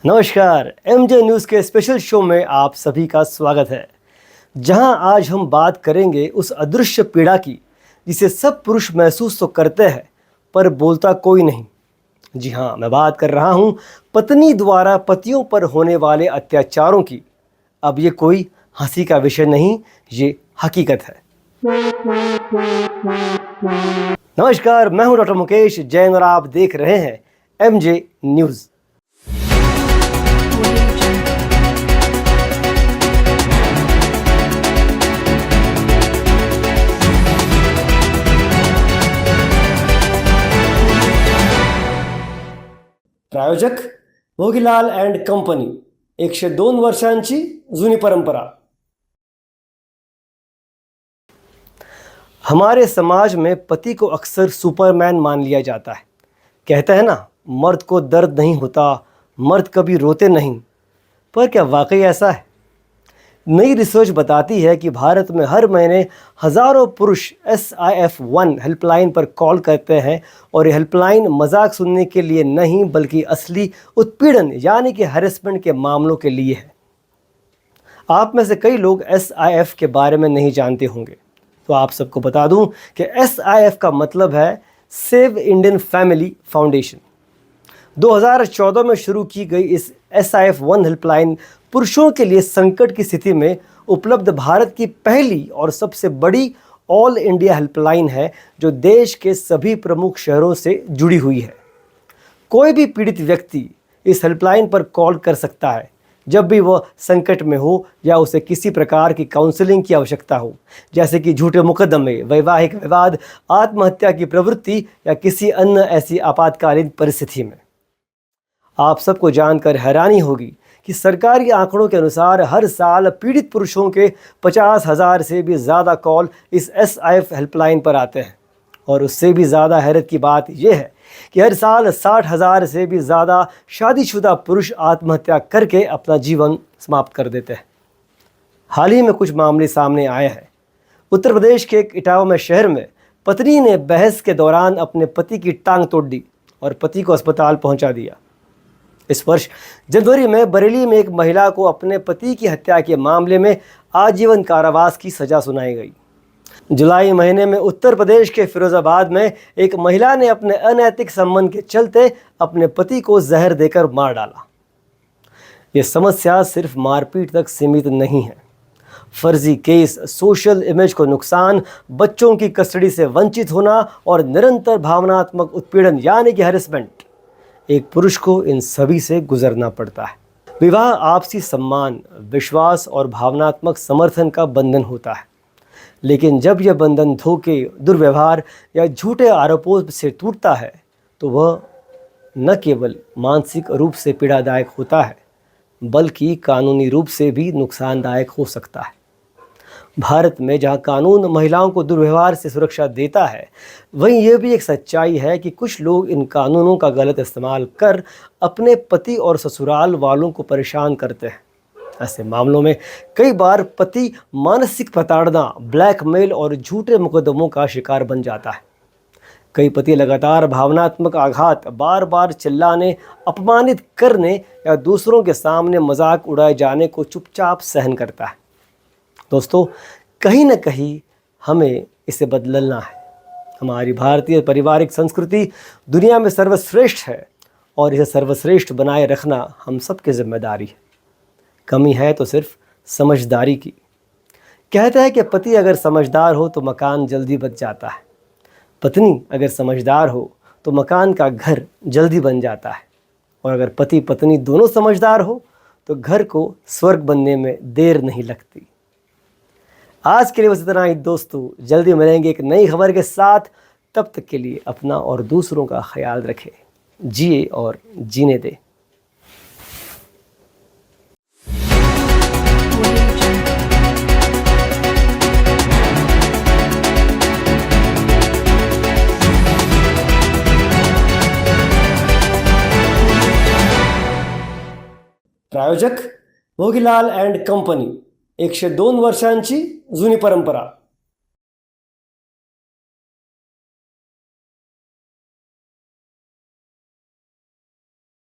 नमस्कार, MJ news के special show में आप सभी का स्वागत है, जहां आज हम बात करेंगे उस अदृश्य पीड़ा की जिसे सब पुरुष महसूस तो करते हैं पर बोलता कोई नहीं। जी हाँ, मैं बात कर रहा हूं पत्नी द्वारा पतियों पर होने वाले अत्याचारों की। अब ये कोई हंसी का विषय नहीं, ये हकीकत है। नमस्कार, मैं हूं डॉक्टर मुकेश जैन और आप देख रहे हैं एमजे न्यूज़। प्रायोजक भोगीलाल अँड कंपनी, 102 वर्षांची जुनी परंपरा। हमारे समाज में पति को अक्सर सुपरमैन मान लिया जाता है। कहते हैं ना, मर्द को दर्द नहीं होता, मर्द कभी रोते नहीं। पर क्या वाकई ऐसा है? नई रिसर्च बताती है कि भारत में हर महीने हज़ारों पुरुष SIF1 हेल्पलाइन पर कॉल करते हैं और ये हेल्पलाइन मजाक सुनने के लिए नहीं बल्कि असली उत्पीड़न यानी कि हैरेसमेंट के मामलों के लिए है। आप में से कई लोग SIF के बारे में नहीं जानते होंगे, तो आप सबको बता दूं कि SIF का मतलब है सेव इंडियन फैमिली फाउंडेशन। 2014 में शुरू की गई इस SIF1 हेल्पलाइन पुरुषों के लिए संकट की स्थिति में उपलब्ध भारत की पहली और सबसे बड़ी ऑल इंडिया हेल्पलाइन है, जो देश के सभी प्रमुख शहरों से जुड़ी हुई है। कोई भी पीड़ित व्यक्ति इस हेल्पलाइन पर कॉल कर सकता है जब भी वह संकट में हो या उसे किसी प्रकार की काउंसलिंग की आवश्यकता हो, जैसे कि झूठे मुकदमे, वैवाहिक विवाद, आत्महत्या की प्रवृत्ति या किसी अन्य ऐसी आपातकालीन परिस्थिति में। आप सबको जानकर हैरानी होगी कि सरकारी आंकड़ों के अनुसार हर साल पीड़ित पुरुषों के 50,000 से भी ज़्यादा कॉल इस SIF हेल्पलाइन पर आते हैं। और उससे भी ज़्यादा हैरत की बात यह है कि हर साल 60,000 से भी ज़्यादा शादीशुदा पुरुष आत्महत्या करके अपना जीवन समाप्त कर देते हैं। हाल ही में कुछ मामले सामने आए हैं। उत्तर प्रदेश के एक इटावा शहर में पत्नी ने बहस के दौरान अपने पति की टांग तोड़ दी और पति को अस्पताल पहुंचा दिया। इस वर्ष जनवरी में बरेली में एक महिला को अपने पति की हत्या के मामले में आजीवन कारावास की सजा सुनाई गई। जुलाई महीने में उत्तर प्रदेश के फिरोजाबाद में एक महिला ने अपने अनैतिक संबंध के चलते अपने पति को जहर देकर मार डाला। यह समस्या सिर्फ मारपीट तक सीमित नहीं है। फर्जी केस, सोशल इमेज को नुकसान, बच्चों की कस्टडी से वंचित होना और निरंतर भावनात्मक उत्पीड़न यानी कि हैरेसमेंट, एक पुरुष को इन सभी से गुजरना पड़ता है। विवाह आपसी सम्मान, विश्वास और भावनात्मक समर्थन का बंधन होता है, लेकिन जब यह बंधन धोखे, दुर्व्यवहार या झूठे आरोपों से टूटता है तो वह न केवल मानसिक रूप से पीड़ादायक होता है बल्कि कानूनी रूप से भी नुकसानदायक हो सकता है। भारत में जहां कानून महिलाओं को दुर्व्यवहार से सुरक्षा देता है, वहीं यह भी एक सच्चाई है कि कुछ लोग इन कानूनों का गलत इस्तेमाल कर अपने पति और ससुराल वालों को परेशान करते हैं। ऐसे मामलों में कई बार पति मानसिक प्रताड़ना, ब्लैकमेल और झूठे मुकदमों का शिकार बन जाता है। कई पति लगातार भावनात्मक आघात, बार बार चिल्लाने, अपमानित करने या दूसरों के सामने मजाक उड़ाए जाने को चुपचाप सहन करता है। दोस्तों, कहीं न कहीं हमें इसे बदलना है। हमारी भारतीय पारिवारिक संस्कृति दुनिया में सर्वश्रेष्ठ है और इसे सर्वश्रेष्ठ बनाए रखना हम सबकी जिम्मेदारी है। कमी है तो सिर्फ समझदारी की। कहते हैं कि पति अगर समझदार हो तो मकान जल्दी बन जाता है, पत्नी अगर समझदार हो तो मकान का घर जल्दी बन जाता है, और अगर पति पत्नी दोनों समझदार हो तो घर को स्वर्ग बनने में देर नहीं लगती। आज के लिए बस इतना ही दोस्तों। जल्दी मिलेंगे एक नई खबर के साथ। तब तक के लिए अपना और दूसरों का ख्याल रखें, जिए और जीने दें। प्रायोजक भोगीलाल अँड कंपनी, 102 वर्षांची जुनी परंपरा।